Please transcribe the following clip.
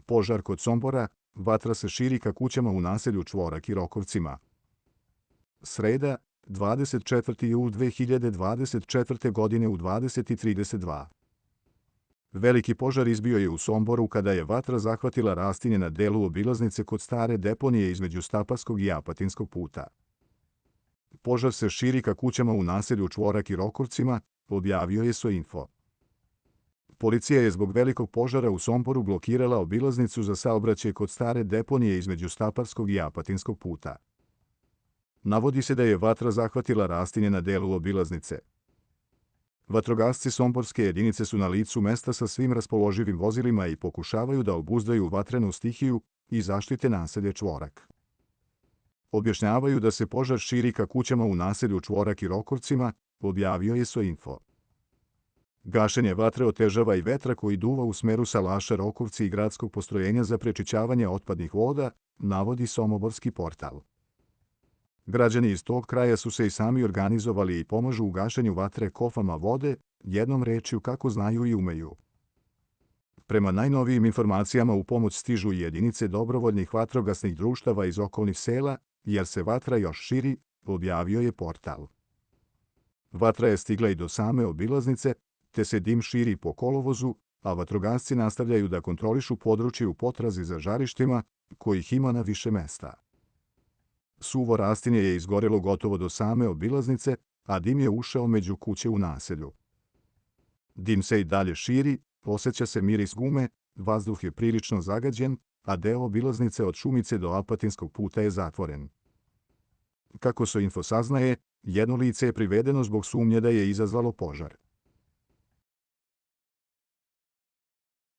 Požar kod Sombora, vatra se širi ka kućama u naselju Čvorak i Rokovcima. Sreda, 24. jul 2024. godine u 20:32. Veliki požar izbio je u Somboru kada je vatra zahvatila rastinje na delu obilaznice kod stare deponije između Staparskog i Apatinskog puta. Požar se širi ka kućama u naselju Čvorak i Rokovcima, objavio je Soinfo. Policija je zbog velikog požara u Somboru blokirala obilaznicu za saobraćaj kod stare deponije između Staparskog i Apatinskog puta. Navodi se da je vatra zahvatila rastinje na delu obilaznice. Vatrogasci somborske jedinice su na licu mesta sa svim raspoloživim vozilima i pokušavaju da obuzdaju vatrenu stihiju i zaštite naselje Čvorak. Objašnjavaju da se požar širi ka kućama u naselju Čvorak i Rokovcima, objavio je Soinfo. Gašenje vatre otežava i vetra koji duva u smeru Salaša Rokovci i gradskog postrojenja za prečišćavanje otpadnih voda, navodi Somoborski portal. Građani iz tog kraja su se i sami organizovali i pomažu u gašenju vatre kofama vode, jednom rečju kako znaju i umeju. Prema najnovijim informacijama u pomoć stižu i jedinice dobrovoljnih vatrogasnih društava iz okolnih sela, jer se vatra još širi, objavio je portal. Vatra je stigla i do same obilaznice, te se dim širi po kolovozu, a vatrogasci nastavljaju da kontrolišu područje u potrazi za žarištima, kojih ima na više mesta. Suvo rastinje je izgorelo gotovo do same obilaznice, a dim je ušao među kuće u naselju. Dim se i dalje širi, osjeća se miris gume, vazduh je prilično zagađen, a deo obilaznice od Šumice do Apatinskog puta je zatvoren. Kako Soinfo saznaje, jedno lice je privedeno zbog sumnje da je izazvalo požar.